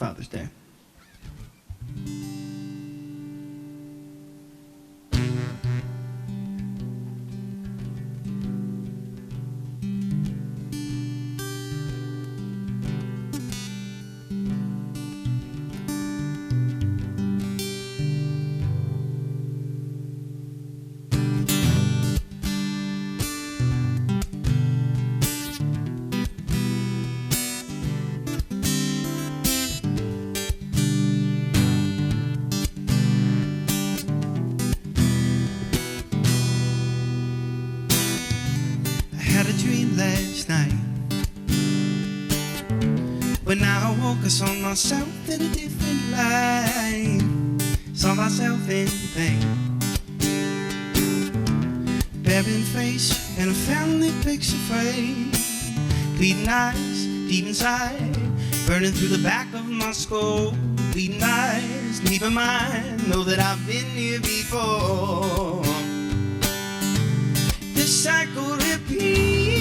Father's Day. Had a dream last night when I woke, I saw myself in a different light. Saw myself in pain, bearing face in a family picture frame. Bleeding eyes deep inside, burning through the back of my skull. Bleeding eyes, never mind, know that I've been here before. The cycle repeats.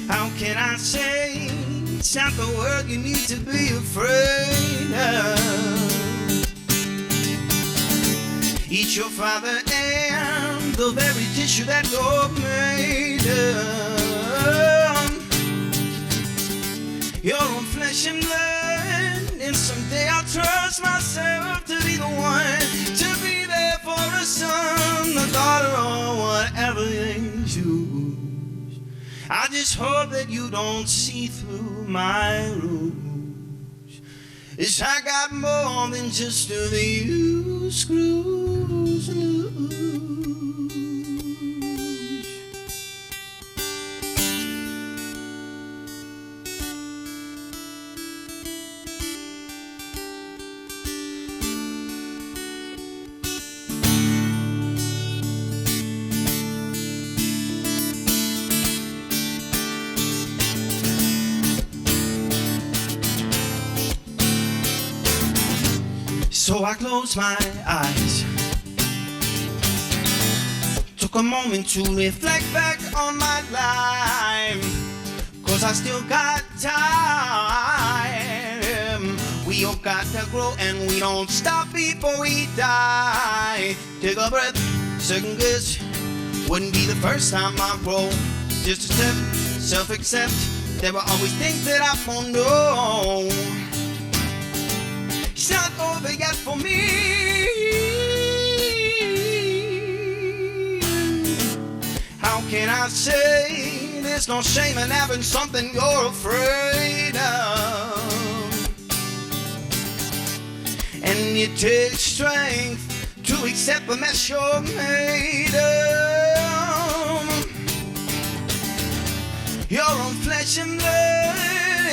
How can I say it's not the word you need to be afraid of? Eat your father and the very tissue that you're made of. Your own flesh and blood, and someday I'll trust myself to be the one to be there for a son, a daughter, or whatever they choose. I just hope that you don't see through my rules. It's I got more than just a few screws loose. So I closed my eyes, took a moment to reflect back on my life, 'cause I still got time. We all got to grow and we don't stop before we die. Take a breath, second guess, wouldn't be the first time I grow. Just a step, self-accept, there were always things that I won't know. It's not over yet for me. How can I say there's no shame in having something you're afraid of? And it takes strength to accept the mess you're made of. Your own flesh and blood,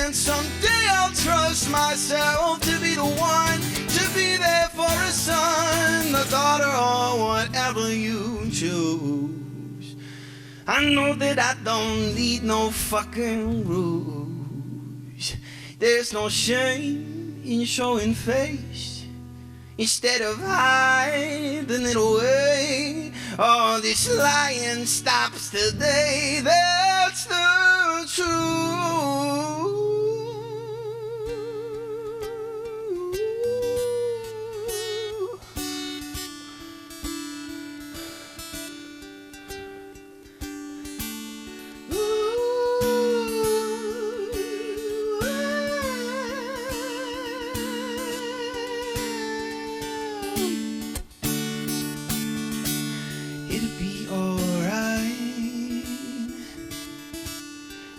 and someday I'll trust myself to be the one to be there for a son, a daughter, or whatever you choose. I know that I don't need no fucking rules. There's no shame in showing face instead of hiding it away. Oh, this lying stops today. That's the truth. It'll be alright.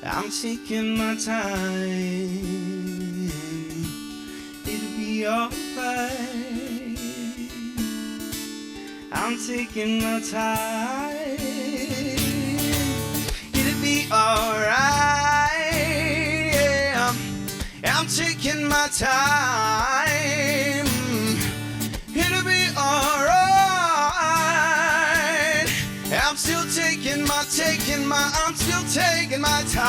I'm taking my time. It'll be alright. I'm taking my time. It'll be alright. Yeah. I'm taking my time. It'll be alright. I'm still taking my time.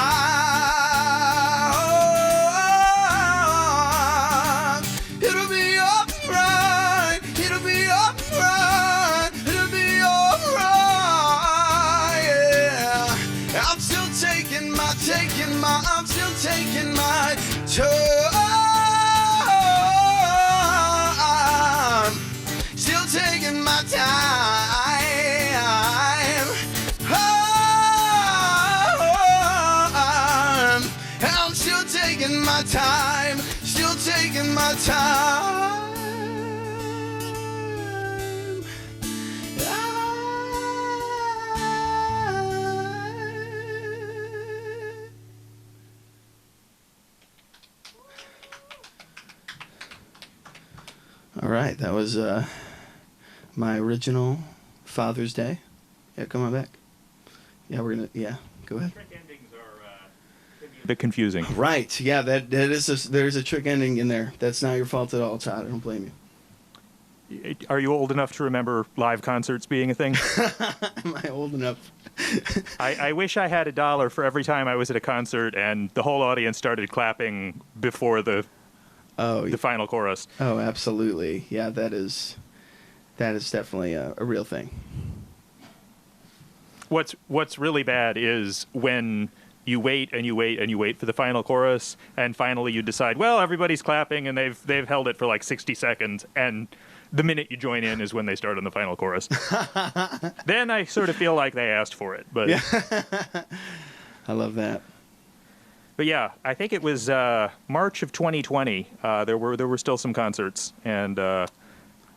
It'll be alright. It'll be alright. It'll be alright. Yeah. I'm still taking my taking my time. Still taking my time. I'm still taking my time. Still taking my time. All right, that was my original Father's Day. Yeah, come on back. Yeah, go ahead. Trick endings are can be a bit confusing. Right, yeah, there's a trick ending in there. That's not your fault at all, Todd. I don't blame you. Are you old enough to remember live concerts being a thing? Am I old enough? I wish I had $1 for every time I was at a concert and the whole audience started clapping before the final chorus. Oh, absolutely. Yeah, that is definitely a real thing. What's really bad is when you wait and you wait and you wait for the final chorus, and finally you decide, well, everybody's clapping and they've held it for like 60 seconds, and the minute you join in is when they start on the final chorus. Then I sort of feel like they asked for it. But yeah. I love that. But yeah, I think it was March of 2020. There were still some concerts, and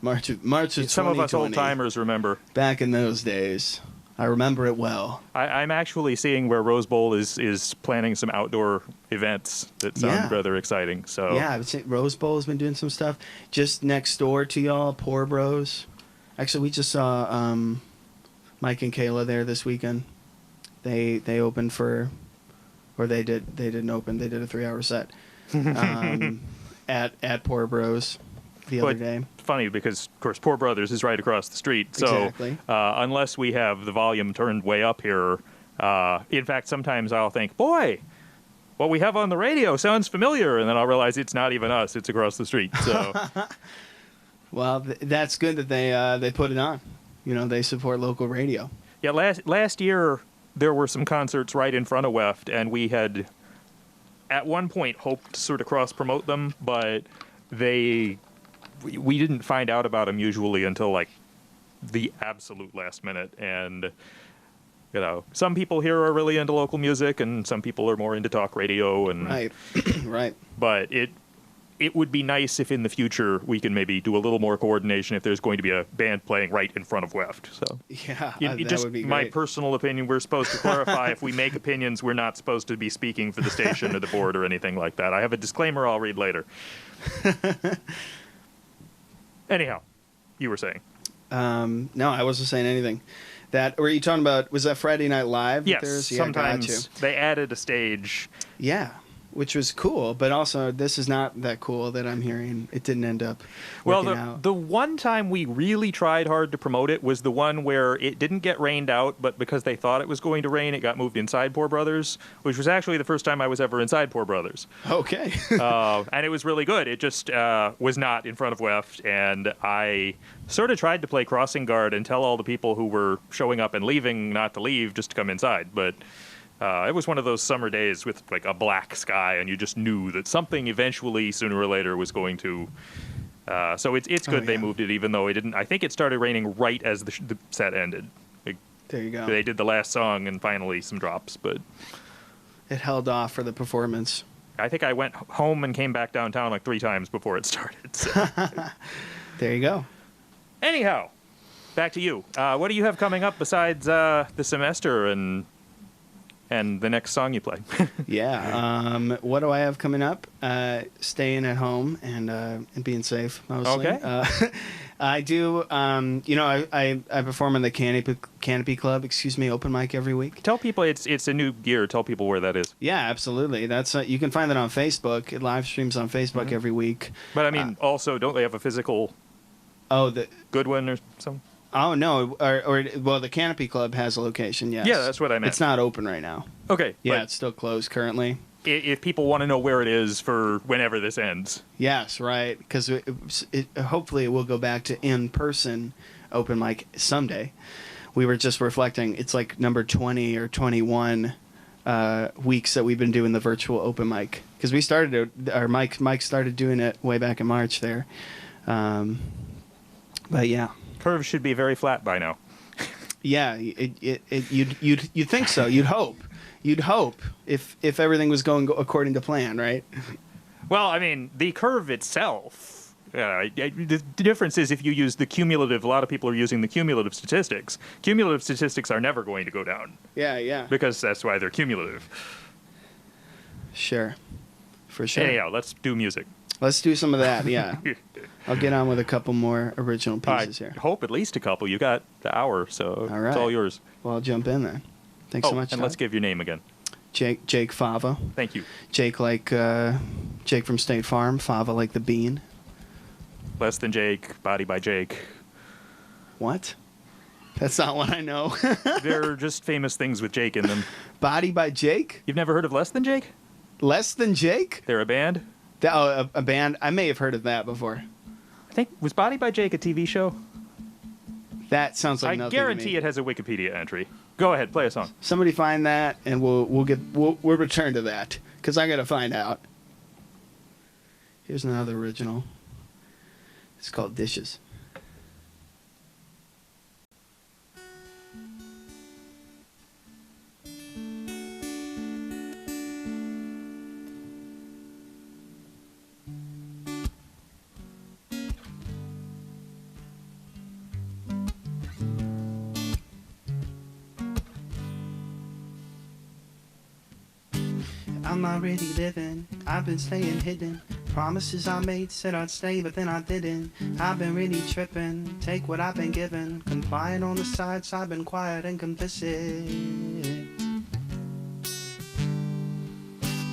March of 2020. Some of us old timers remember. Back in those days, I remember it well. I'm actually seeing where Rose Bowl is planning some outdoor events that sound rather exciting. So yeah, I would say Rose Bowl has been doing some stuff just next door to y'all, Poor Bros. Actually, we just saw Mike and Kayla there this weekend. They opened for. Or they didn't open. They did a 3-hour set at Poor Bros the other day. Funny because, of course, Poor Brothers is right across the street. So exactly. Unless we have the volume turned way up here, in fact, sometimes I'll think, boy, what we have on the radio sounds familiar, and then I'll realize it's not even us; it's across the street. So, well, that's good that they put it on. You know, they support local radio. Yeah, last year. There were some concerts right in front of WEFT, and we had, at one point, hoped to sort of cross-promote them, but we didn't find out about them usually until, like, the absolute last minute. And, you know, some people here are really into local music, and some people are more into talk radio. And right, right. But it would be nice if in the future we can maybe do a little more coordination if there's going to be a band playing right in front of WEFT. So yeah, that would be great. My personal opinion, we're supposed to clarify if we make opinions, we're not supposed to be speaking for the station or the board or anything like that. I have a disclaimer I'll read later. Anyhow, you were saying. No, I wasn't saying anything. Were you talking about, was that Friday Night Live? Yes, sometimes they added a stage. Yeah. Which was cool, but also this is not that cool that I'm hearing. It didn't end up working out. The one time we really tried hard to promote it was the one where it didn't get rained out, but because they thought it was going to rain, it got moved inside Poor Brothers, which was actually the first time I was ever inside Poor Brothers. Okay. And it was really good. It just was not in front of WEFT, and I sort of tried to play crossing guard and tell all the people who were showing up and leaving not to leave, just to come inside, but... it was one of those summer days with like a black sky, and you just knew that something eventually, sooner or later, was going to. So it's good they moved it, even though it didn't. I think it started raining right as the set ended. There you go. They did the last song and finally some drops, but it held off for the performance. I think I went home and came back downtown like 3 times before it started. So. There you go. Anyhow, back to you. What do you have coming up besides the semester and the next song you play? Yeah. What do I have coming up? Staying at home and being safe, mostly. Okay. I do, I perform in the Canopy Club, open mic every week. Tell people it's a new gear. Tell people where that is. Yeah, absolutely. That's you can find that on Facebook. It live streams on Facebook every week. But I mean, also, don't they have a physical good one or something? Oh, no. Well, the Canopy Club has a location, yes. Yeah, that's what I meant. It's not open right now. Okay. Yeah, it's still closed currently. If people want to know where it is for whenever this ends. Yes, right. Because hopefully it will go back to in-person open mic someday. We were just reflecting. It's like number 20 or 21 weeks that we've been doing the virtual open mic, because we started Mike started doing it way back in March there. But yeah, Curve should be very flat by now. yeah, you'd think so. You'd hope if everything was going according to plan, right? Well, I mean, the curve itself. The difference is if you use the cumulative. A lot of people are using the cumulative statistics. Cumulative statistics are never going to go down. Yeah. Because that's why they're cumulative. Sure, for sure. Anyhow, let's do music. Let's do some of that. Yeah, I'll get on with a couple more original pieces here. I hope at least a couple. You got the hour, so All right. it's all yours. Well, I'll jump in then. Thanks so much. And Todd. let's give your name again. Jake Fava. Thank you. Jake Jake from State Farm. Fava like the bean. Less Than Jake, Body by Jake. What? That's not what I know. They're just famous things with Jake in them. Body by Jake? You've never heard of Less Than Jake? Less Than Jake? They're a band. A band? I may have heard of that before. I think, was Body by Jake a TV show? That sounds like I nothing guarantee to me. it has a Wikipedia entry. Go ahead, play a song. Somebody find that, and we'll return to that, because I got to find out. Here's another original. It's called Dishes. I'm not really living, I've been staying hidden. Promises I made, said I'd stay, but then I didn't. I've been really tripping, take what I've been given. Complying on the sides, I've been quiet and complicit.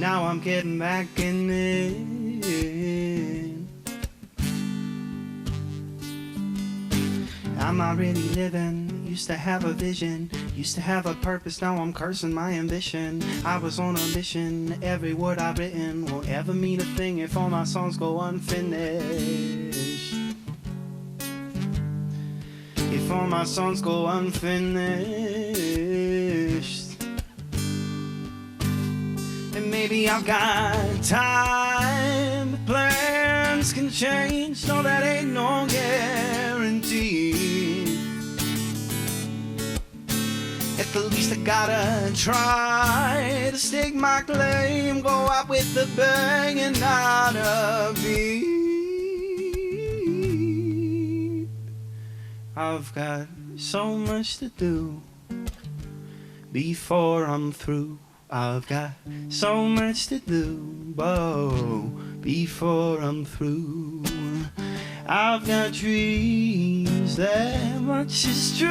Now I'm getting back in it. I'm not really living, used to have a vision, used to have a purpose, now I'm cursing my ambition. I was on a mission, every word I've written won't ever mean a thing if all my songs go unfinished. If all my songs go unfinished. And maybe I've got time, but plans can change, no that ain't no guarantee. At the least I gotta try to stake my claim, go out with a bang and not a beat. I've got so much to do before I'm through. I've got so much to do, before I'm through. I've got dreams, that much is true.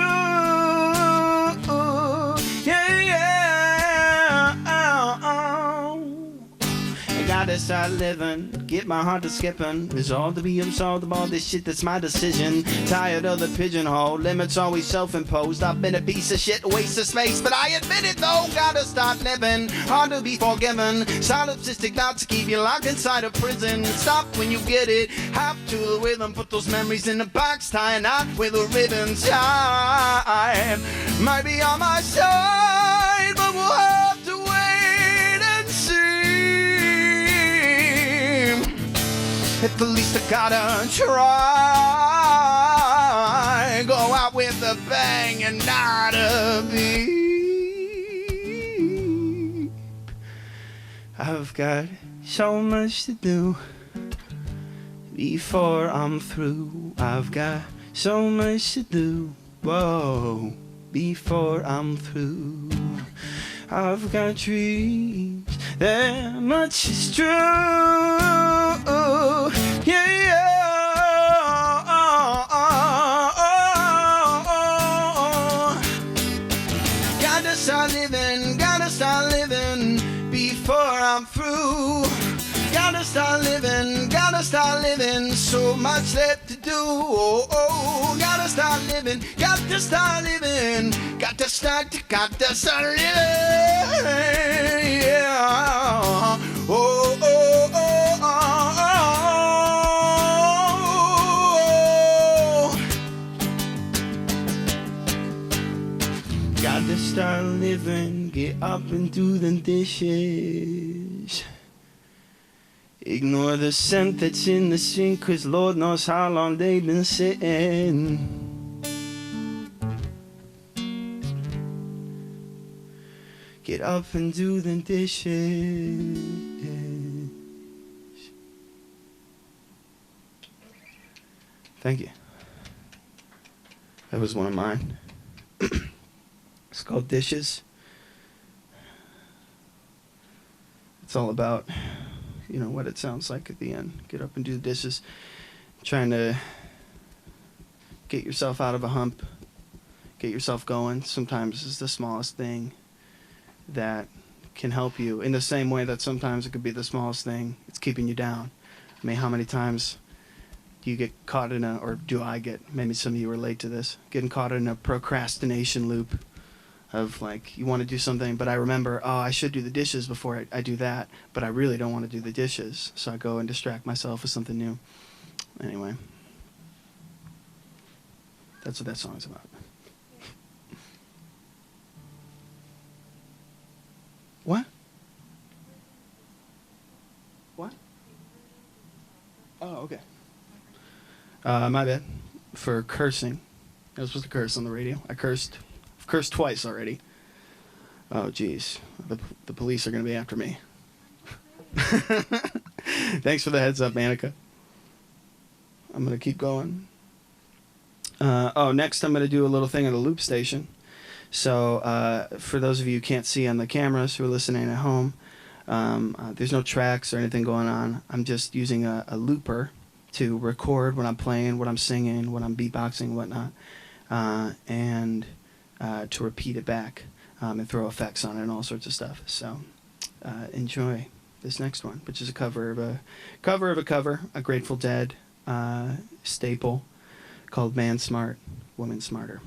I gotta start living, get my heart to skipping. Resolved to be absolved of all this shit, that's my decision. Tired of the pigeonhole, limits always self-imposed. I've been a piece of shit, waste of space, but I admit it though. Gotta start living, hard to be forgiven. Solipsistic thoughts keep you locked inside a prison. Stop when you get it, have to the rhythm. Put those memories in a box, tie a knot with a ribbon. Time might be on my side, but we'll have to wait and see. At the least I gotta try, go out with a bang and not a beep. I've got so much to do before I'm through. I've got so much to do, before I'm through. I've got dreams, that much is true. Gotta start living before I'm through. Gotta start living, so much left to do. Gotta start living, gotta start living, gotta start living, yeah. Gotta start living, get up and do the dishes. Ignore the scent that's in the sink, 'cause Lord knows how long they've been sitting. Get up and do the dishes. Thank you. That was one of mine. It's called Dishes. It's all about, you know, what it sounds like at the end. Get up and do the dishes. Trying to get yourself out of a hump. Get yourself going. Sometimes it's the smallest thing that can help you. In the same way that sometimes it could be the smallest thing. It's keeping you down. I mean, how many times do you get caught in or do I get, maybe some of you relate to this, getting caught in a procrastination loop of like, you want to do something, but I remember, oh, I should do the dishes before I do that, but I really don't want to do the dishes, so I go and distract myself with something new. Anyway, that's what that song's about. What? What? Oh, okay. My bad. For cursing. I was supposed to curse on the radio. I've cursed twice already. Oh, jeez. The police are going to be after me. Thanks for the heads up, Annika. I'm going to keep going. Next I'm going to do a little thing on the loop station. So for those of you who can't see on the cameras who are listening at home, there's no tracks or anything going on. I'm just using a looper to record what I'm playing, what I'm singing, what I'm beatboxing, whatnot, and to repeat it back and throw effects on it and all sorts of stuff. So enjoy this next one, which is a cover of a Grateful Dead staple called Man Smart, Woman Smarter.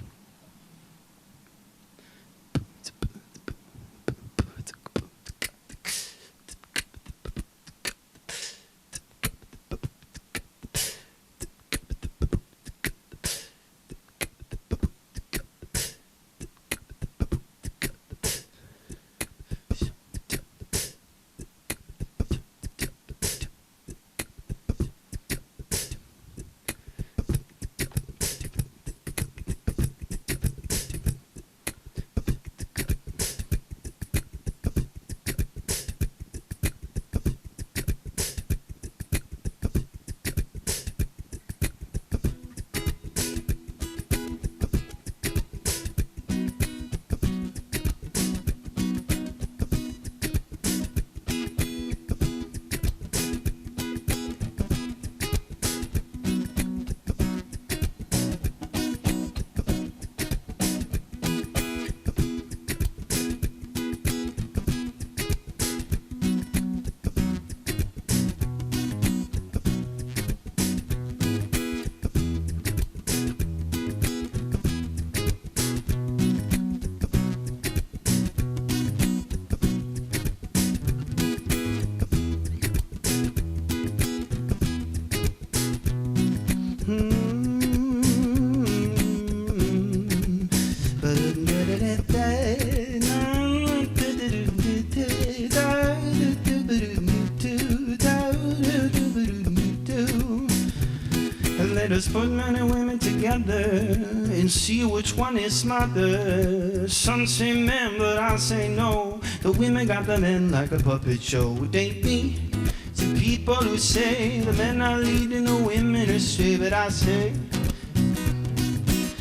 Let us put men and women together and see which one is smarter. Some say men, but I say no. The women got the men like a puppet show. It ain't me. To people who say the men are leading the women astray, but I say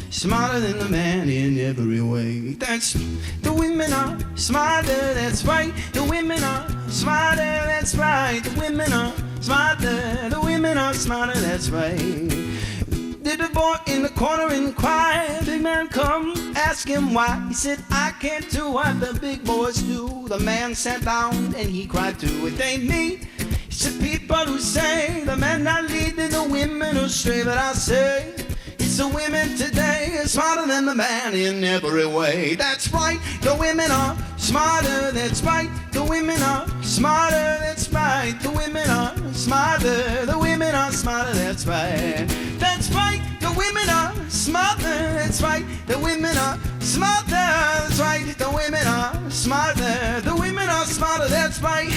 smarter than the man in every way. That's the women are smarter, that's right. The women are smarter, that's right. The women are smarter, the women are smarter, that's right. Did the boy in the corner inquire? Big man come, ask him why. He said, I can't do what the big boys do. The man sat down and he cried too. It ain't me. It's the people who say the men are leading the women astray, but I say it's the women today smarter than the man in every way. That's right, the women are smarter, that's right. The women are smarter, that's right. The women are smarter, the women are smarter, that's right. That's right, the women are smarter, that's right. The women are smarter, that's right. The women are smarter. The women are smarter, that's right.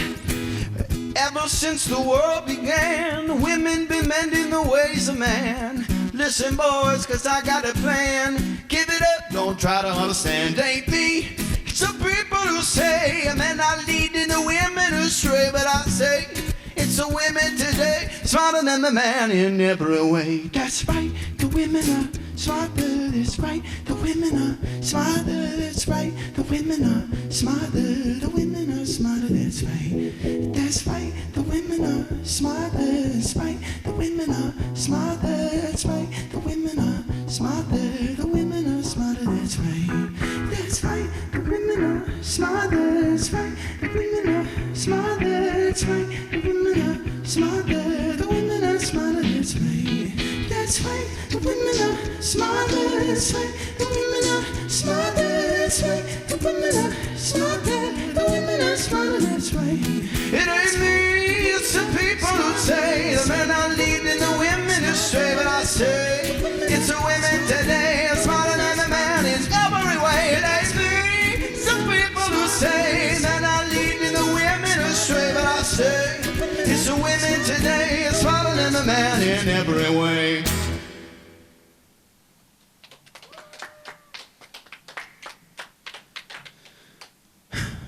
Ever since the world began, women been mending the ways of man. Listen, boys, cause I got a plan. Give it up, don't try to understand. Ain't me. It's the people who say men are leading the women astray, but I say it's the women today smarter than the man in every way. That's right, the women are smarter, that's right. The women are smarter, that's right. The women are smarter, the women are smarter, that's right. That's right, the women are smarter, that's right. The women are smarter, that's right. The women are smarter, the women are smarter, that's right. That's right, the women are smarter, that's right. The women are smarter, that's right. The women are smarter, the women are smarter, that's right. That's right, the women are smarter, that's right. The women are smarter, that's right. The women are smarter, the women are smarter, that's right. It ain't me, it's the people who say the men are leading the women astray, but I say it's the women today smarter than the man in every way. It ain't me, it's the people who say men are leading the women astray, but I say it's the women today smarter than the man in every way.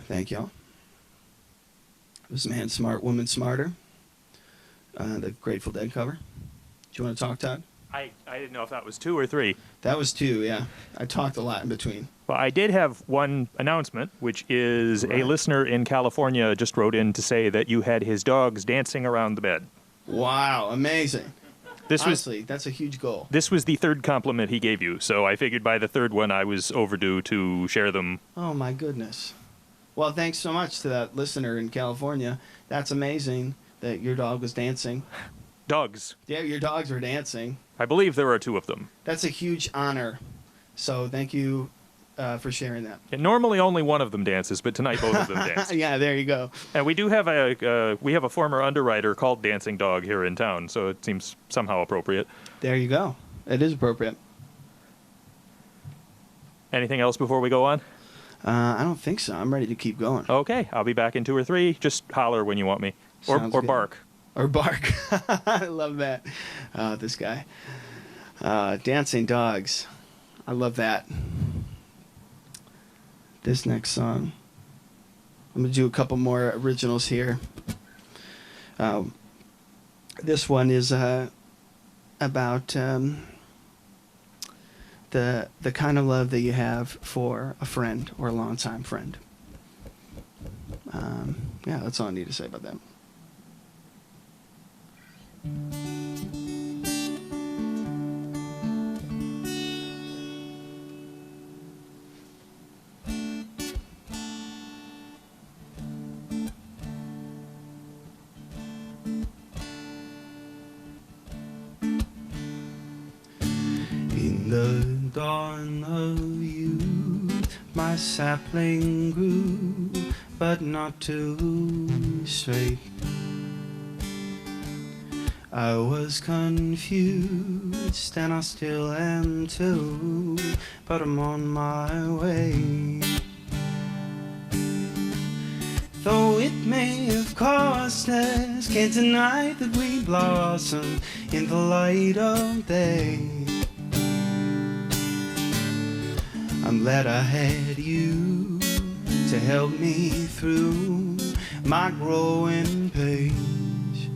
Thank y'all. It was Man Smart, Woman Smarter. The Grateful Dead cover. Do you want to talk, Todd? I didn't know if that was 2 or 3. That was 2, yeah. I talked a lot in between. Well, I did have one announcement, which is a listener in California just wrote in to say that you had his dogs dancing around the bed. Wow, amazing. Honestly, that's a huge goal. This was the 3rd compliment he gave you, so I figured by the 3rd one I was overdue to share them. Oh, my goodness. Well, thanks so much to that listener in California. That's amazing that your dog was dancing. Dogs. Yeah, your dogs were dancing. I believe there are 2 of them. That's a huge honor. So thank you for sharing that. And normally only one of them dances, but tonight both of them dance. Yeah, there you go. And we do have a former underwriter called Dancing Dog here in town, so it seems somehow appropriate. There you go. It is appropriate. Anything else before we go on? I don't think so. I'm ready to keep going. Okay, I'll be back in 2 or 3. Just holler when you want me. Or Sounds good. bark. Or bark. I love that. This guy. Dancing Dogs. I love that. This next song. I'm going to do a couple more originals here. This one is about the kind of love that you have for a friend or a longtime friend. Yeah, that's all I need to say about that. In the dawn of youth, my sapling grew, but not too straight. I was confused, and I still am too, but I'm on my way. Though it may have cost us, can't deny that we blossomed in the light of day. I'm glad I had you to help me through my growing pains.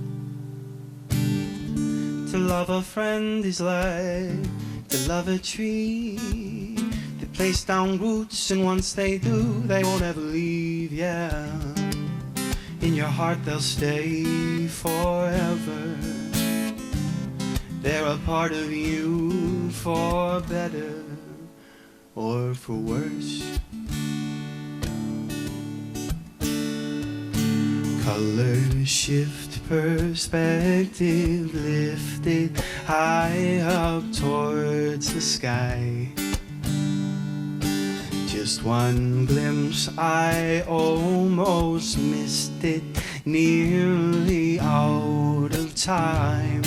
To love a friend is like to love a tree. They place down roots, and once they do, they won't ever leave, yeah. In your heart they'll stay forever. They're a part of you, for better or for worse. Colors shift, perspective lifted high up towards the sky. Just one glimpse, I almost missed it, nearly out of time.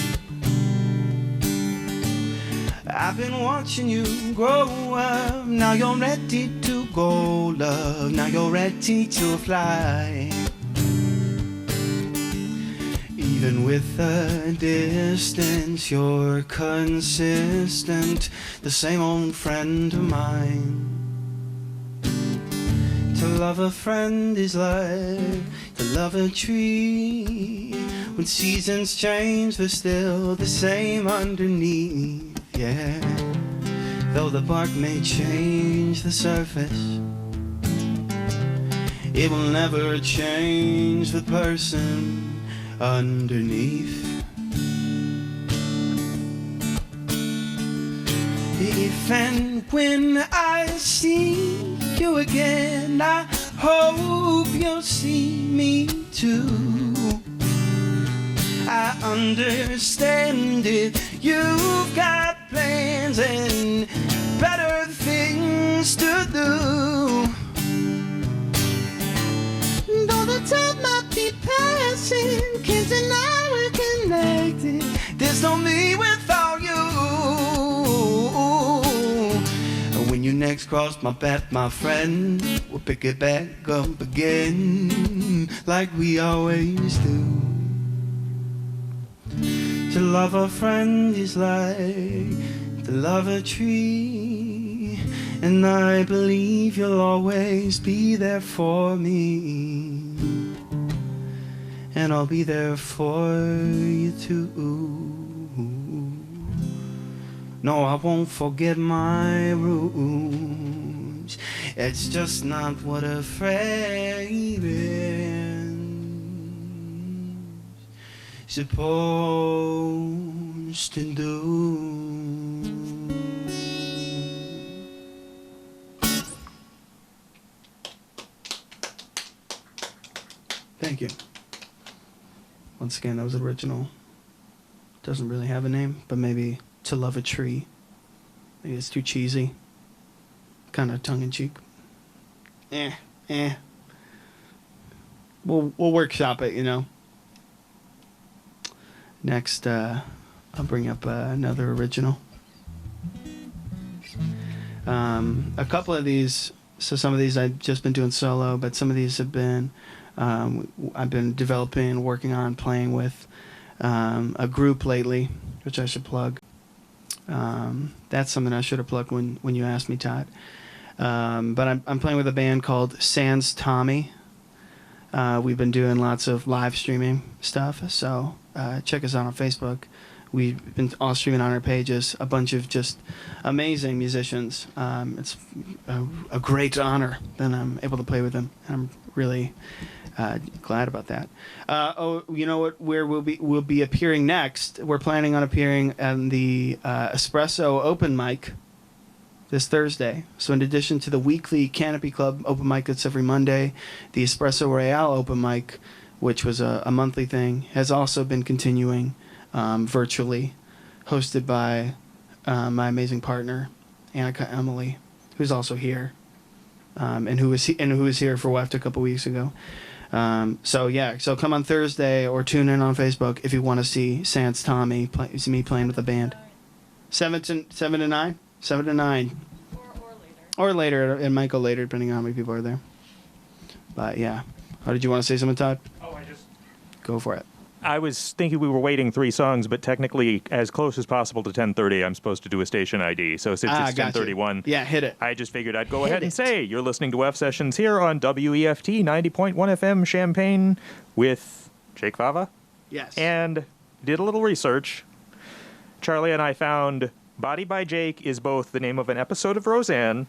I've been watching you grow up. Now you're ready to go, love. Now you're ready to fly. Even with the distance, you're consistent. The same old friend of mine. To love a friend is like to love a tree. When seasons change, we're still the same underneath, yeah. Though the bark may change the surface, it will never change the person underneath. If and when I see you again, I hope you'll see me too. I understand it. You've got plans and better things to do. Though the time might be passing, can't deny we're connected. There's no me without you. When you next cross my path, my friend, we'll pick it back up again, like we always do. To love a friend is like to love a tree, and I believe you'll always be there for me, and I'll be there for you too. No, I won't forget my roots. It's just not what a friend is supposed to do. Thank you. Once again, that was original. Doesn't really have a name, but maybe To Love a Tree. Maybe it's too cheesy. Kind of tongue-in-cheek. We'll workshop it, you know. Next, I'll bring up another original. A couple of these, so some of these I've just been doing solo, but some of these have been, I've been developing, working on, playing with a group lately, which I should plug. That's something I should have plugged when you asked me, Todd. But I'm playing with a band called Sans Tommy. We've been doing lots of live streaming stuff, so check us out on Facebook. We've been all streaming on our pages, a bunch of just amazing musicians. It's a great honor that I'm able to play with them. I'm really glad about that. You know what? Where we'll be appearing next? We're planning on appearing on the Espresso Open Mic this Thursday. So in addition to the weekly Canopy Club open mic that's every Monday, the Espresso Royale open mic, which was a monthly thing, has also been continuing virtually, hosted by my amazing partner, Annika Emily, who's also here, and who was here for WEFT a couple weeks ago. So come on Thursday or tune in on Facebook if you want to see Sans Tommy, see me playing with the band. 7 to 9? 7 to 9. Or later. It might go later depending on how many people are there. But yeah. Oh, did you want to say something, Todd? Go for it. I was thinking we were waiting 3 songs, but technically, as close as possible to 10:30, I'm supposed to do a station ID. So since it's 10:31, yeah, hit it. I just figured I'd go ahead and say you're listening to WEF Sessions here on WEFT 90.1 FM Champaign with Jake Fava. Yes. And did a little research. Charlie and I found Body by Jake is both the name of an episode of Roseanne.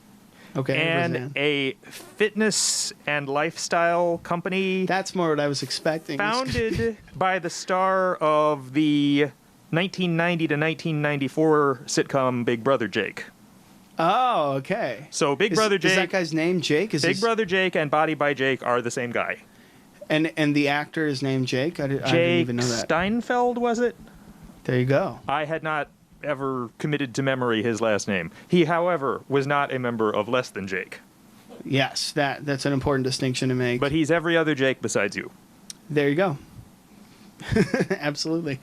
Okay, and Roseanne. A fitness and lifestyle company. That's more what I was expecting. Founded by the star of the 1990 to 1994 sitcom Big Brother Jake. Oh, okay. So Big Brother Jake. Is that guy's name Jake? Big Brother Jake and Body by Jake are the same guy. And the actor is named Jake? I didn't even know that. Steinfeld, was it? There you go. I had not ever committed to memory his last name. He, however, was not a member of Less Than Jake. Yes, that's an important distinction to make. But he's every other Jake besides you. There you go. Absolutely.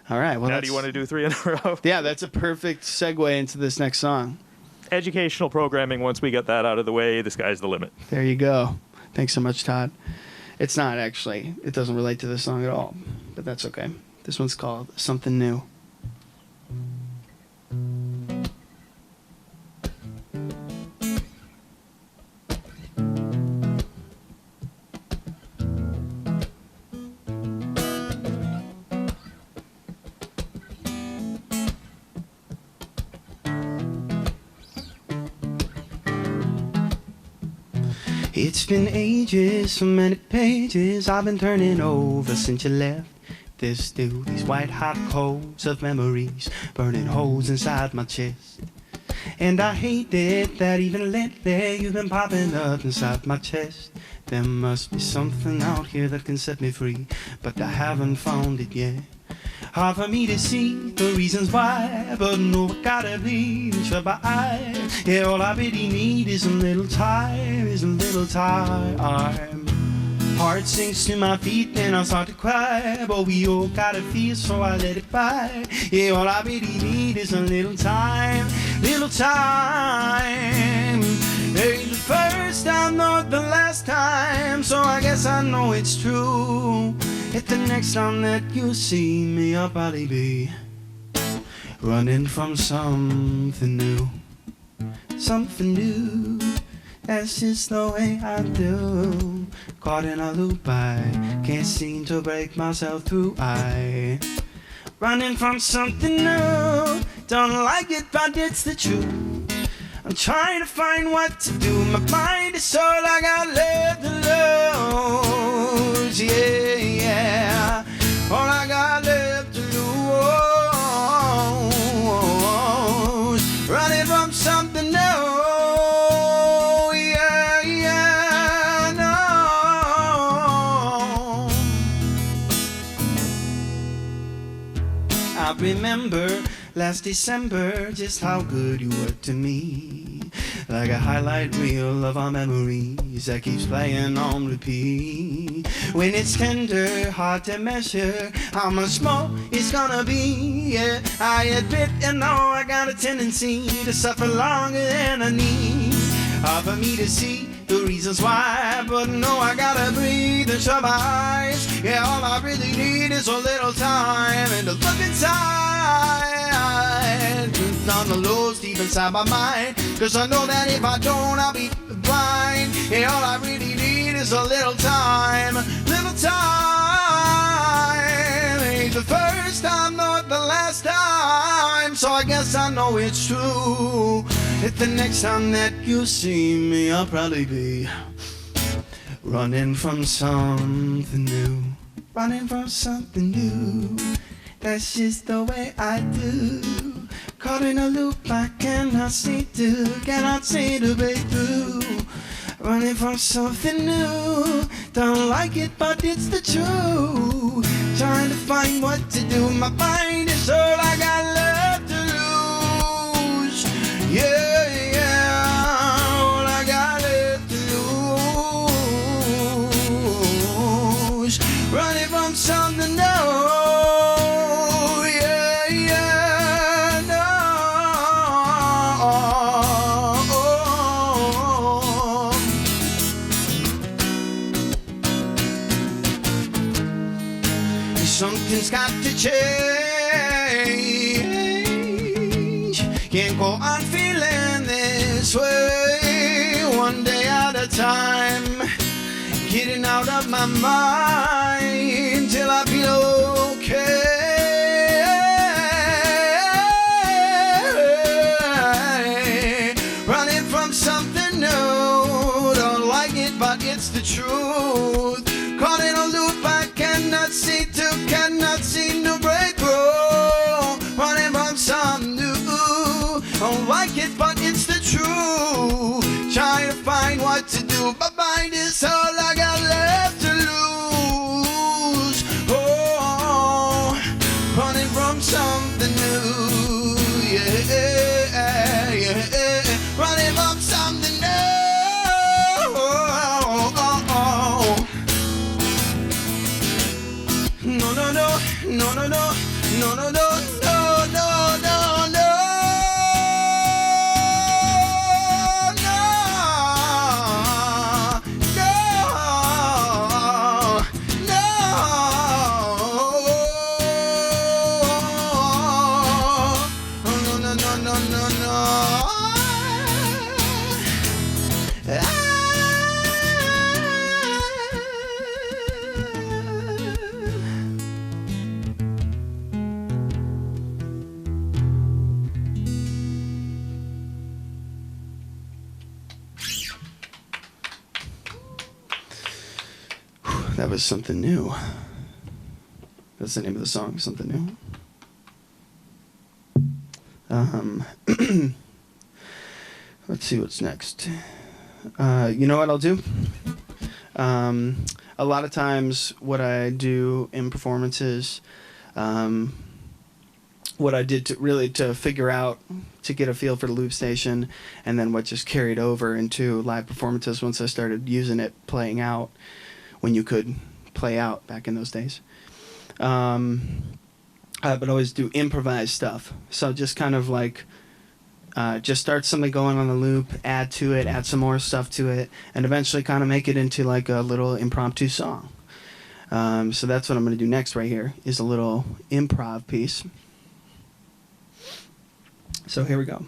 All right. Well, Now, do you want to do 3 in a row? Yeah, that's a perfect segue into this next song. Educational programming, once we get that out of the way, the sky's the limit. There you go. Thanks so much, Todd. It's not actually. It doesn't relate to this song at all, but that's okay. This one's called Something New. It's been ages, so many pages I've been turning over since you left. There's still these white hot coals of memories burning holes inside my chest. And I hate it that even lately you've been popping up inside my chest. There must be something out here that can set me free, but I haven't found it yet. Hard for me to see the reasons why, but no, I gotta bleed and shut my eyes. Yeah, all I really need is a little time, Heart sinks to my feet and I start to cry, but we all gotta feel, so I let it by. Yeah, all I really need is a little time. Ain't the first time, not the last time, so I guess I know it's true. If the next time that you see me, I'll probably be running from something new. Something new, that's just the way I do. Caught in a loop, I can't seem to break myself through. I running from something new. Don't like it, but it's the truth. I'm trying to find what to do. My mind is all I got left to lose. Yeah. All I got left to lose. Running from something new. I remember last December just how good you were to me. Like a highlight reel of our memories that keeps playing on repeat. When it's tender, hard to measure how much more it's gonna be. Yeah, I admit and know I got a tendency to suffer longer than I need. Hard for me to see the reasons why, but no, I gotta breathe and shut my eyes. Yeah, all I really need is a little time and to look inside. On the lows deep inside my mind, 'cause I know that if I don't, I'll be blind. Yeah, all I really need is a little time. Ain't the first time, not the last time, so I guess I know it's true. If the next time that you see me, I'll probably be running from something new. Running from something new. That's just the way I do. Caught in a loop, I cannot seem to break through. Running from something new. Don't like it, but it's the truth. Trying to find what to do. My mind is all I got left to lose. Yeah, all I got left to lose. Running from something new. Something's got to change. Can't go on feeling this way. One day at a time. Getting out of my mind till I feel okay. Running from something new. Don't like it, but it's the truth. Caught in a loop, I cannot seem to break through. Running from something new. Don't like it, but it's the truth. Trying to find what to do. My mind is all I got left to lose. Oh, running from something new. Yeah. Running from something new. No, No, no, no, no, no, no, no. That was something new. That's the name of the song, something new. Let's see what's next. You know what I'll do? A lot of times what I do in performances, what I did to figure out, to get a feel for the loop station, and then what just carried over into live performances once I started using it, playing out, when you could play out back in those days. I would always do improvised stuff. So just kind of like, just start something going on the loop, add to it, add some more stuff to it, and eventually kind of make it into like a little impromptu song. So that's what I'm going to do next right here, is a little improv piece. So here we go.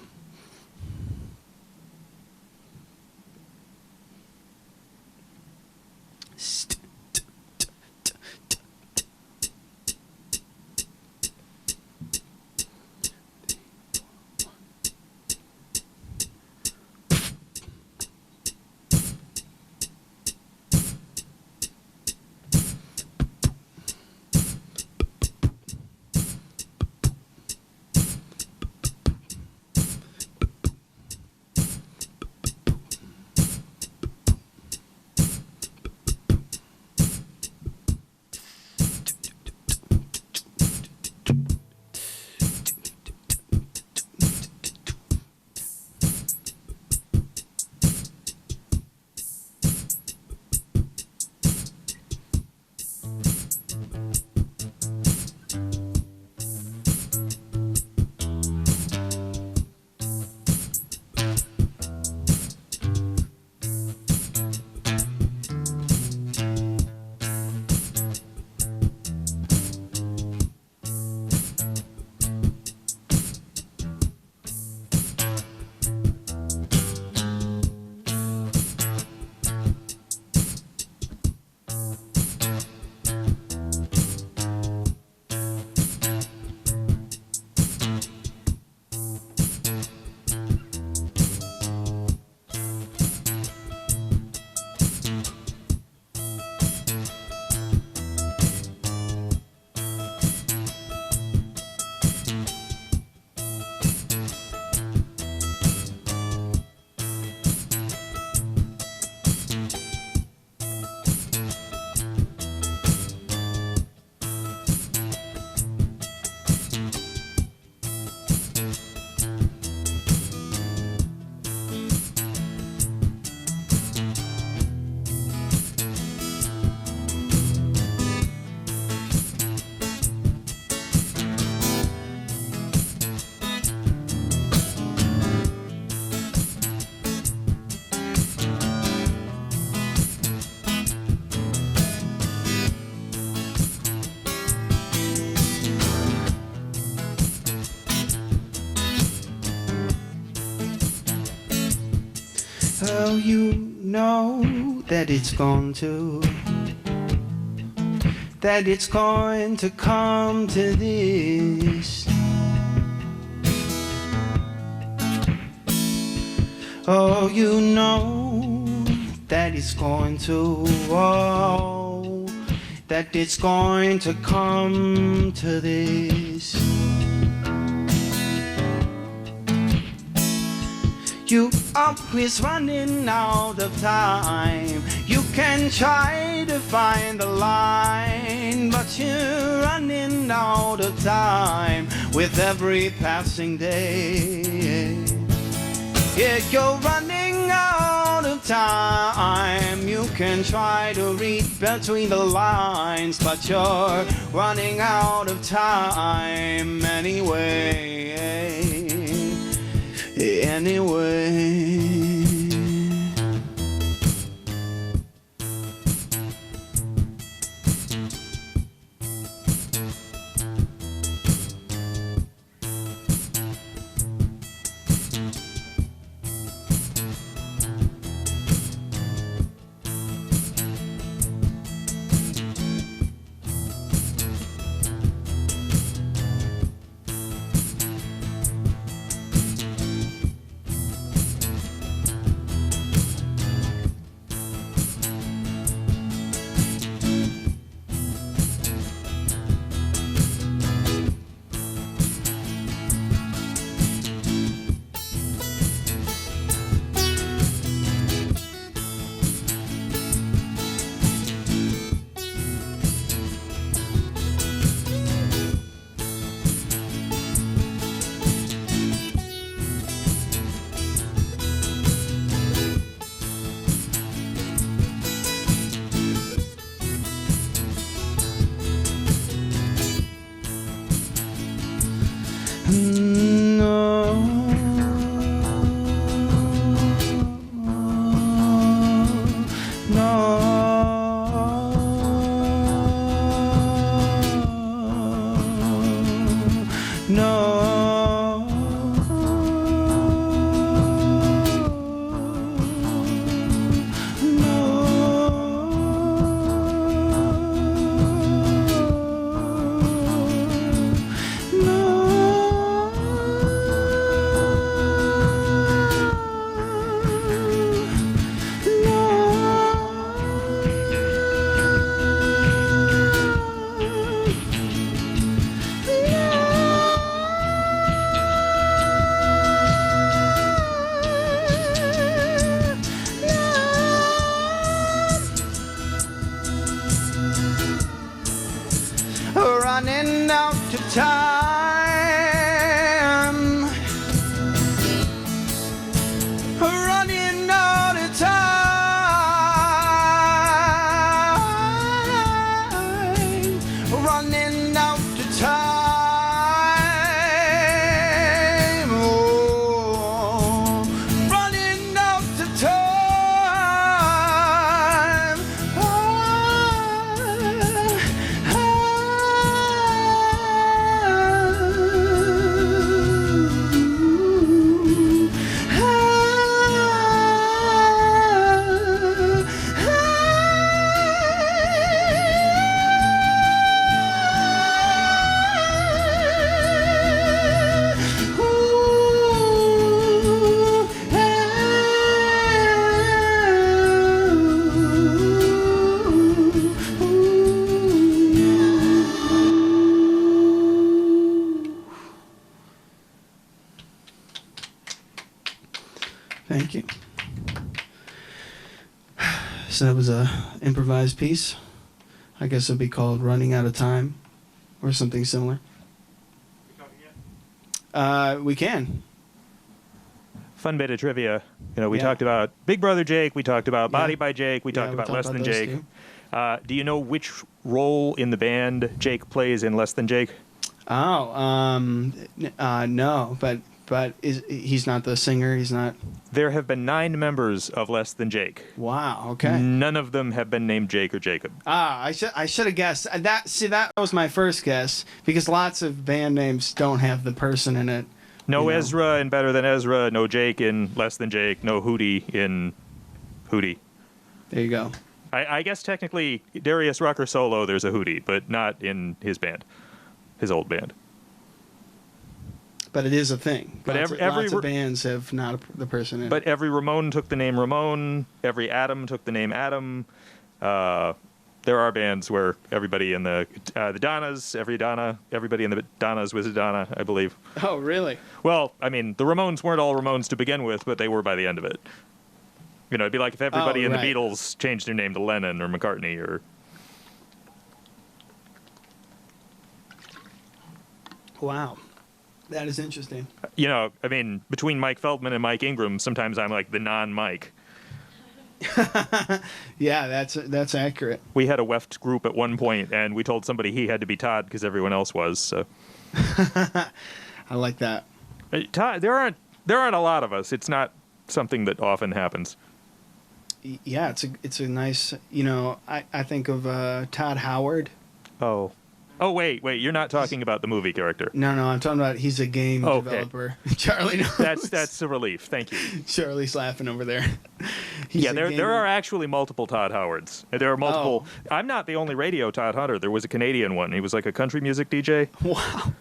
Oh, you know that it's going to come to this. Oh, you know that it's going to, that it's going to come to this. You always running out of time. You can try to find the line, but you're running out of time with every passing day. Yeah, you're running out of time. You can try to read between the lines, but you're running out of time anyway. Anyway. Running out of time. Running out of time. Running out of time. Oh, running out of time. Thank you. So that was a improvised piece. I guess it'd be called Running Out of Time or something similar. We can. Fun bit of trivia. You know, we Yeah. talked about Big Brother Jake. We talked about Body Yeah. by Jake. We Yeah, talked we about talked Less about Than those Jake. two. Do you know which role in the band Jake plays in Less Than Jake? Oh, no, but he's not the singer. He's not. There have been 9 members of Less Than Jake. Wow. Okay. None of them have been named Jake or Jacob. I should have guessed that. See, that was my first guess because lots of band names don't have the person in it. No You know. Ezra in Better Than Ezra. No Jake in Less Than Jake. No Hootie in Hootie. There you go. I guess technically Darius Rucker solo, there's a Hootie, but not in his band, his old band. But it is a thing. But Lots every of bands have not the person in But it. every Ramone took the name Ramone. Every Adam took the name Adam. There are bands where everybody in the Donnas, everybody in the Donnas was a Donna, I believe. Oh, really? Well, I mean, the Ramones weren't all Ramones to begin with, but they were by the end of it. You know, it'd be like if everybody in right. the Beatles changed their name to Lennon or McCartney or... Wow. That is interesting. You know, I mean, between Mike Feldman and Mike Ingram, sometimes I'm like the non-Mike. Yeah, that's accurate. We had a WEFT group at one point, and we told somebody he had to be Todd because everyone else was. So. I like that. Todd, there aren't a lot of us. It's not something that often happens. Yeah, it's a nice. You know, I think of Todd Howard. Oh, wait, you're not talking about the movie character. No, I'm talking about he's a game developer. Charlie knows. That's a relief. Thank you. Charlie's laughing over there. There are actually multiple Todd Howards. There are multiple. Oh. I'm not the only radio Todd Hunter. There was a Canadian one. He was like a country music DJ. Wow.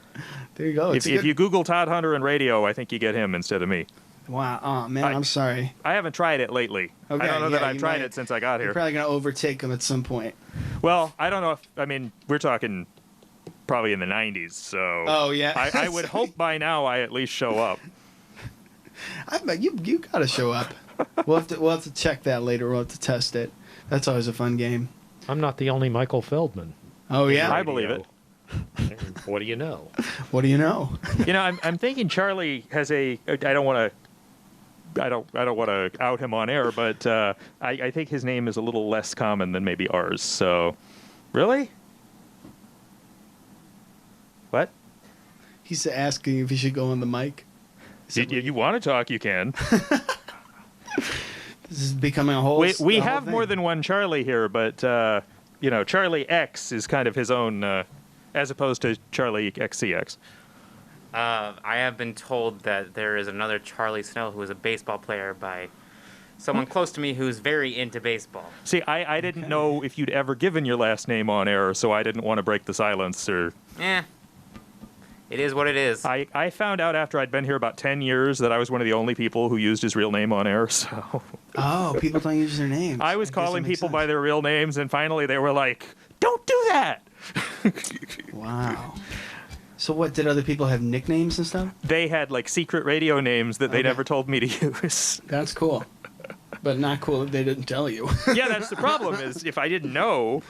There you go. If you Google Todd Hunter and radio, I think you get him instead of me. Wow. Oh, man, I'm sorry. I haven't tried it lately. Okay, I don't know that I've tried it since I got here. You're probably going to overtake him at some point. Well, I don't know if, I mean, we're talking probably in the 90s, so. Oh, yeah. I would hope by now I at least show up. I bet you got to show up. We'll have to check that later. We'll have to test it. That's always a fun game. I'm not the only Michael Feldman. Oh, yeah? I believe it. What do you know? What do you know? You know, I'm thinking Charlie has I don't want to out him on air, but I think his name is a little less common than maybe ours. So, really? What? He's asking if he should go on the mic. You want to talk, you can. This is becoming a whole. We have more than one Charlie here, but you know, Charlie X is kind of his own, as opposed to Charlie XCX. I have been told that there is another Charlie Snell who is a baseball player by someone close to me who's very into baseball. See, I didn't know if you'd ever given your last name on air, so I didn't want to break the silence. It is what it is. I found out after I'd been here about 10 years that I was one of the only people who used his real name on air, so... Oh, people don't use their names. I was calling people by their real names, and finally they were like, don't do that! Wow. So what, did other people have nicknames and stuff? They had, like, secret radio names that they never told me to use. That's cool. But not cool if they didn't tell you. Yeah, that's the problem, is if I didn't know...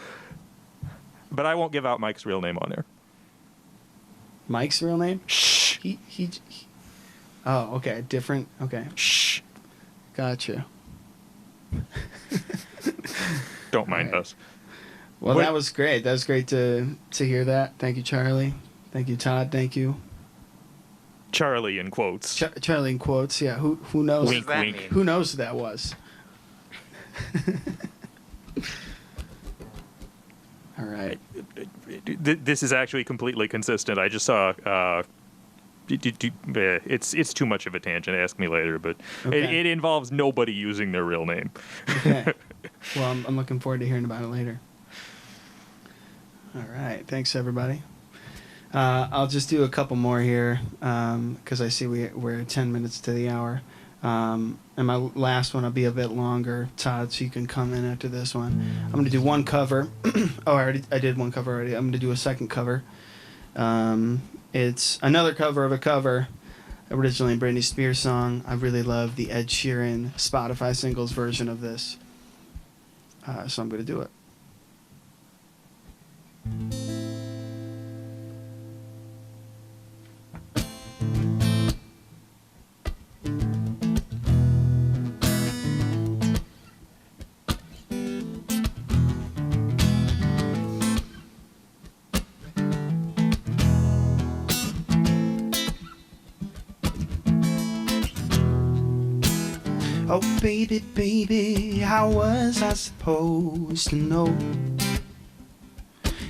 But I won't give out Mike's real name on air. Mike's real name? Shh. He Oh, okay. Different. Okay. Shh. Gotcha. Don't mind us. Well, that was great. That was great to hear that. Thank you, Charlie. Thank you, Todd. Thank you. Charlie in quotes. Charlie in quotes. Yeah. Who knows? Wink, wink. Who knows who that was? All right. This is actually completely consistent. I just saw. It's too much of a tangent. Ask me later, but Okay. it involves nobody using their real name. Okay. Well, I'm looking forward to hearing about it later. All right. Thanks, everybody. I'll just do a couple more here because I see we're 10 minutes to the hour. And my last one will be a bit longer, Todd, so you can come in after this one. I'm going to do one cover. I did one cover already. I'm going to do a second cover. It's another cover of a cover, originally a Britney Spears song. I really love the Ed Sheeran Spotify singles version of this. So I'm going to do it. Oh, baby, baby, how was I supposed to know?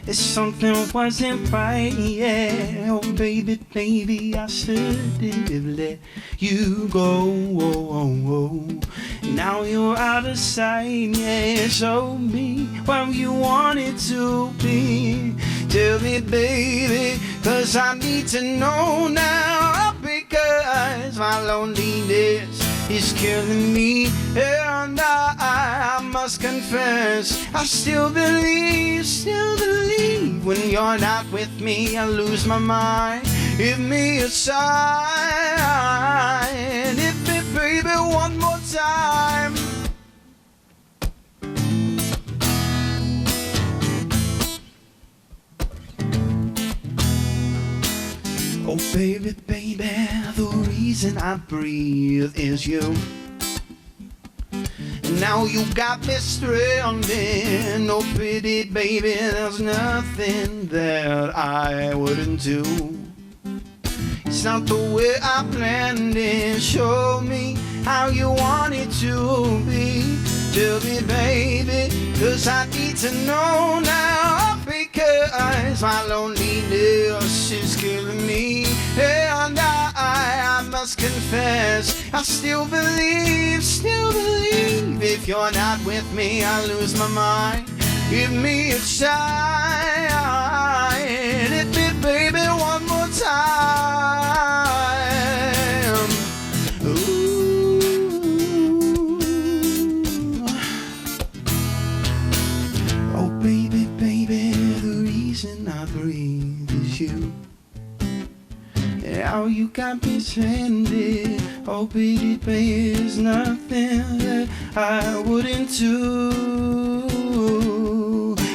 If something wasn't right, yeah. Oh, baby, baby, I should have let you go. Now you're out of sight, yeah. Show me what you wanted to be. Tell me, baby, 'cause I need to know now. Because my loneliness is killing me, and I must confess, I still believe when you're not with me, I lose my mind. Give me a sign, hit me, baby, one more time. Oh baby, baby, the reason I breathe is you. And now you got me stranded. No pity, baby, there's nothing that I wouldn't do. It's not the way I planned it. Show me how you want it to be. Tell me, baby, 'cause I need to know now. Because my loneliness is killing me. And I must confess, I still believe. If you're not with me, I lose my mind. Give me a sign. Hit me, baby, one more time. Ooh. Oh, baby, baby, the reason I breathe is you. How you got me stranded. Oh, baby, baby, there's nothing that I wouldn't do.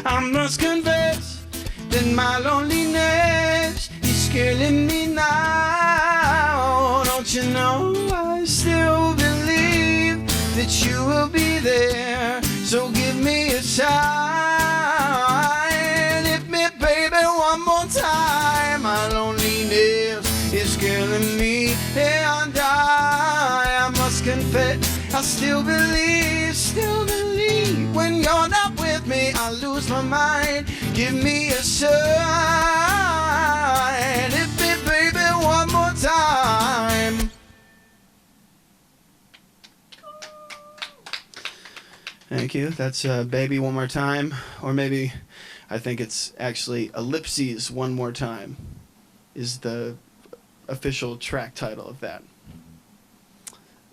I must confess that my loneliness is killing me now. Don't you know I still believe that you will be there. So give me a sign. Hit me, baby, one more time. My loneliness is killing me, and I must confess, I still believe. When you're not with me, I lose my mind. Give me a sign. Hit me, baby, one more time. Thank you. That's Baby One More Time, or maybe I think it's actually Ellipses One More Time is the official track title of that.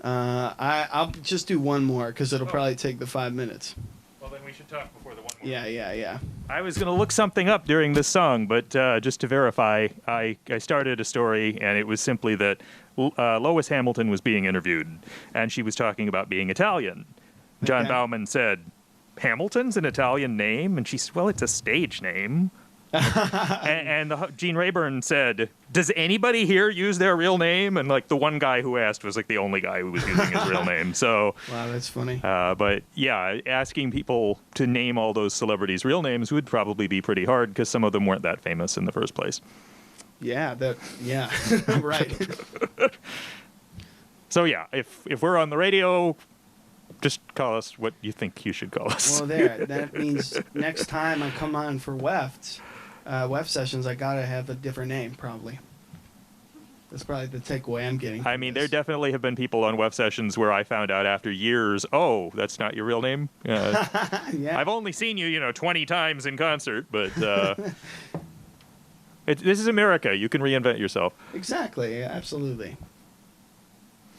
I'll just do one more because it'll probably take the 5 minutes. Well, then we should talk before the one more. Yeah. I was going to look something up during this song, but just to verify, I started a story, and it was simply that Lois Hamilton was being interviewed, and she was talking about being Italian. John Okay. Bauman said, Hamilton's an Italian name? And she said, well, it's a stage name. and Gene Rayburn said, does anybody here use their real name? And like the one guy who asked was like the only guy who was using his real name. So, Wow, that's funny. but yeah, asking people to name all those celebrities' real names would probably be pretty hard because some of them weren't that famous in the first place. Yeah, right. So yeah, if we're on the radio, just call us what you think you should call us. Well, there. That means next time I come on for WEFT sessions, I gotta have a different name, probably. That's probably the takeaway I'm getting. I mean, there definitely have been people on WEF sessions where I found out after years, oh, that's not your real name? Yeah. I've only seen you, 20 times in concert, but this is America. You can reinvent yourself. Exactly. Absolutely.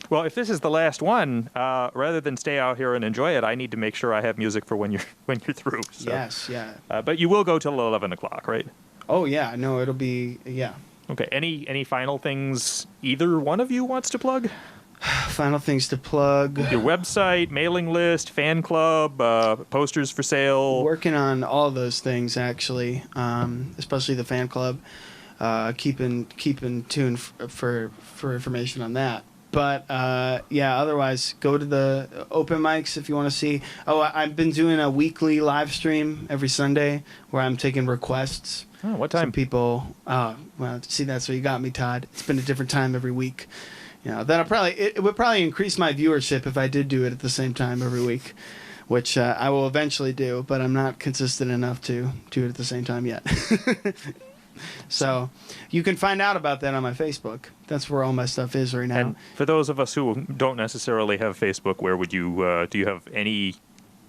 Well, if this is the last one, rather than stay out here and enjoy it, I need to make sure I have music for when you're through. So. Yes. Yeah. But you will go till 11 o'clock, right? Oh yeah. No, it'll be yeah. Okay. Any final things either one of you wants to plug? Final things to plug. Your website, mailing list, fan club, posters for sale. Working on all those things actually, especially the fan club. Keeping tuned for information on that. But yeah, otherwise go to the open mics if you want to see. Oh, I've been doing a weekly live stream every Sunday where I'm taking requests. Oh, what time? Some people. Well, see, that's where you got me, Todd. It's been a different time every week. It would probably increase my viewership if I did do it at the same time every week, which I will eventually do. But I'm not consistent enough to do it at the same time yet. So you can find out about that on my Facebook. That's where all my stuff is right now. And for those of us who don't necessarily have Facebook, where would you, do you have any,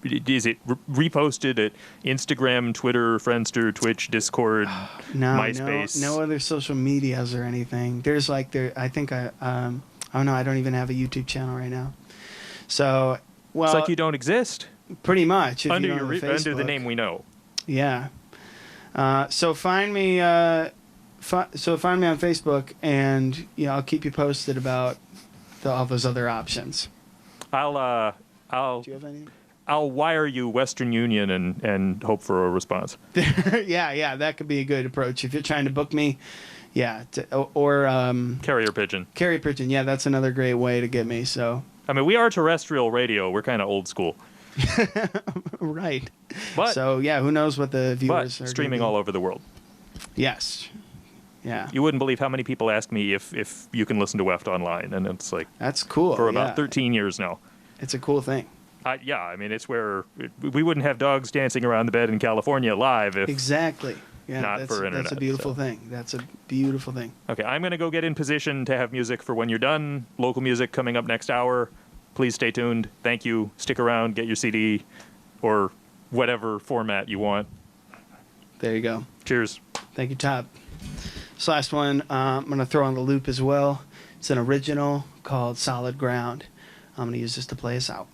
is it reposted at Instagram, Twitter, Friendster, Twitch, Discord, MySpace? No other social medias or anything. There's I don't know, I don't even have a YouTube channel right now. So, well. It's like you don't exist. Pretty much. If Under you don't have a under the Facebook. name we know. Yeah. So find me. Find me on Facebook, and I'll keep you posted about all those other options. I'll Do you have any? I'll wire you Western Union and hope for a response. Yeah, that could be a good approach if you're trying to book me. Yeah, or Carrier pigeon. carrier pigeon. Yeah, that's another great way to get me. So I mean, we are terrestrial radio. We're kind of old school. right. But So yeah, who knows what the but viewers are streaming gonna be. all over the world. Yes. Yeah. You wouldn't believe how many people ask me if you can listen to WEFT online, and it's like That's cool. for about yeah. 13 years now. It's a cool thing. Yeah, I mean, it's where we wouldn't have dogs dancing around the bed in California live if. Exactly. Yeah, Not that's, for that's internet, a beautiful so. thing. That's a beautiful thing. Okay, I'm going to go get in position to have music for when you're done. Local music coming up next hour. Please stay tuned. Thank you. Stick around. Get your CD or whatever format you want. There you go. Cheers. Thank you, Todd. This last one, I'm going to throw on the loop as well. It's an original called Solid Ground. I'm going to use this to play us out.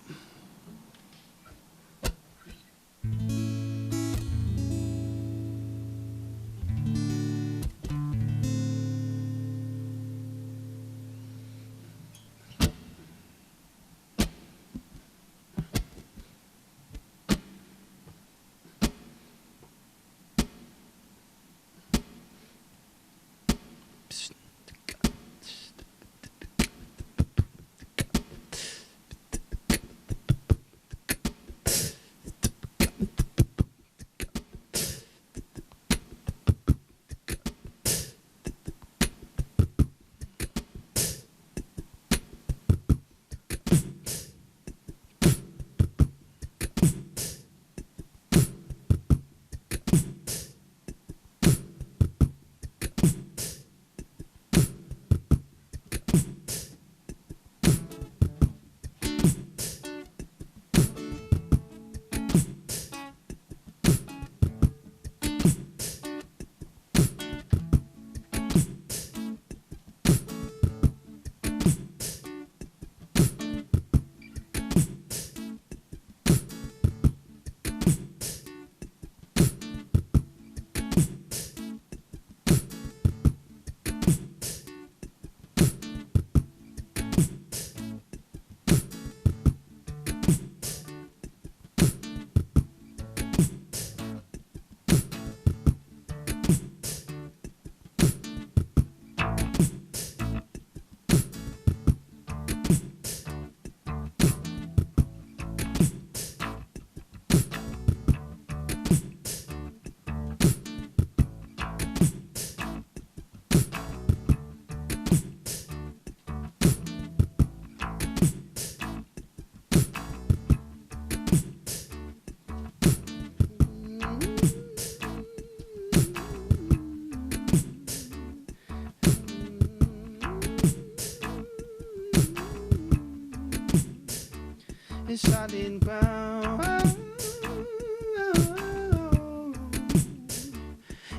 It's solid ground.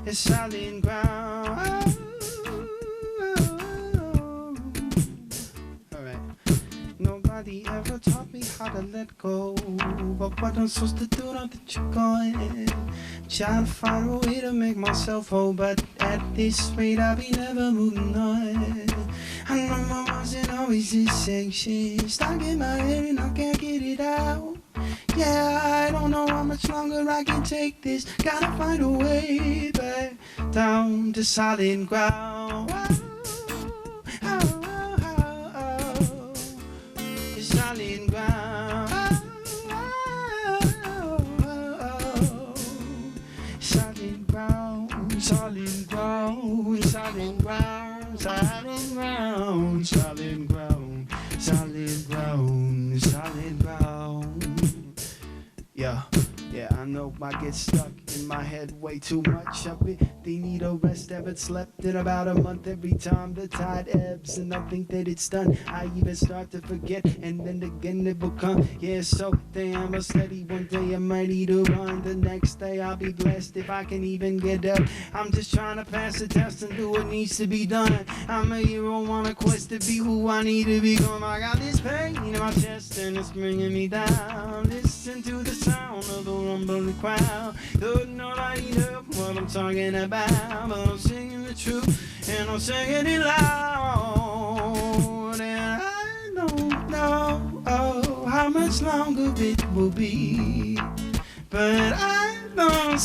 It's solid ground. Alright. Nobody ever taught me how to let go. But what I'm supposed to do now that you're gone? Trying to find a way to make myself whole. But at this rate, I'll be never moving on. I know my wasn't always this section. Stuck in my head and I can't get it out. Yeah, I don't know how much longer I can take this. Gotta find a way back down to solid ground. It's solid ground. Solid ground, solid ground, solid ground, solid ground, solid ground, solid ground, solid ground. Yeah, I know I get stuck in my head way too much of it. They need a rest, haven't slept in about a month. Every time the tide ebbs and I think that it's done, I even start to forget, and then again it will come. Yeah, so damn, I'm steady. One day I'm ready to run, the next day I'll be blessed if I can even get up. I'm just trying to pass the test and do what needs to be done. I'm a hero on a quest to be who I need to become. I got this pain in my chest and it's bringing me down. Listen to the sound of the rumbling crowd. Don't nobody know what I'm talking about, but I'm singing the truth and I'm singing it loud. And I don't know how much longer it will be, but I don't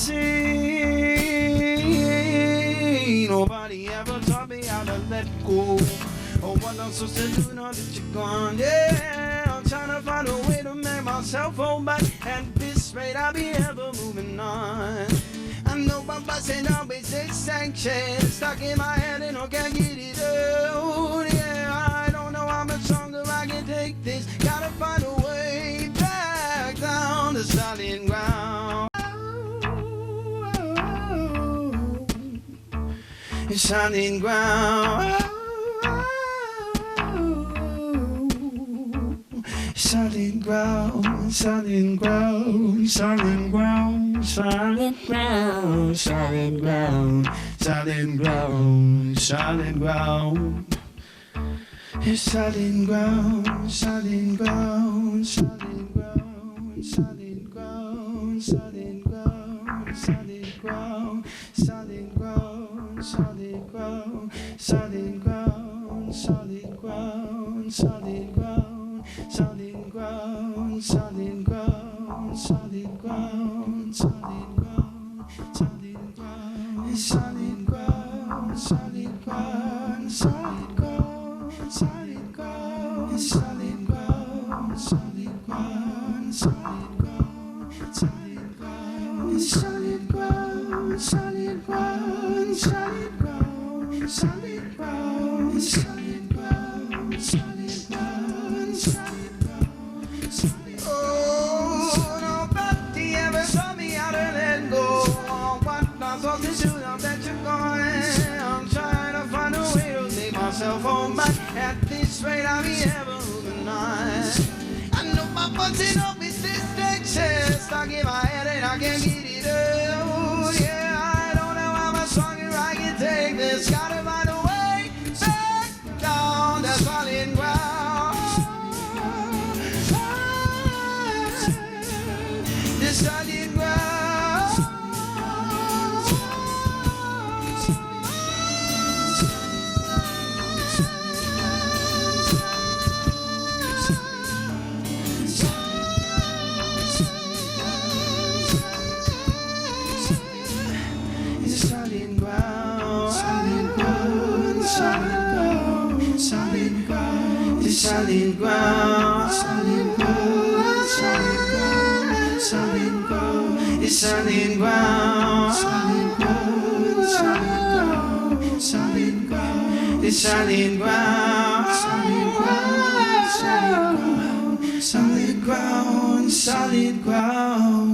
see nobody ever taught me how to let go. Oh, what I'm supposed to do now that you're gone, yeah. I'm trying to find a way to make myself hold back. At this rate, I'll be ever moving on. I know my boss ain't always sanctioned. Stuck in my head and I can't get it out. Yeah, I don't know how much longer I can take this. Gotta find a way back down to solid ground. It's solid ground. Solid ground, solid ground, solid ground, solid ground, solid ground, solid ground, solid ground. It's solid ground, solid ground, solid ground, solid ground, solid ground, solid ground, solid ground, solid ground, solid ground, solid ground, solid ground. Solid ground, solid ground, solid ground, solid ground, solid ground, solid ground, solid ground, solid ground, solid ground, solid ground, solid ground, solid ground, solid ground, solid ground, solid ground, solid ground, solid ground, solid ground, solid ground. Oh, nobody ever taught me how to let go. What I'm supposed to do now that you're gone? I'm trying to find a way to make myself hold back. At this rate, I'll be ever moving on. I know my butt's in all this distraction. Stuck in my head and I can't get it out. Yeah, I don't know how much longer I can take this. Gotta find a way back down to solid ground. Solid ground. It's solid ground. Solid ground. Solid ground. Solid ground. It's solid ground. Solid ground. Solid ground. Solid ground, it's solid ground, solid ground, solid ground, solid ground, it's solid ground, solid ground, solid ground, solid ground, solid ground.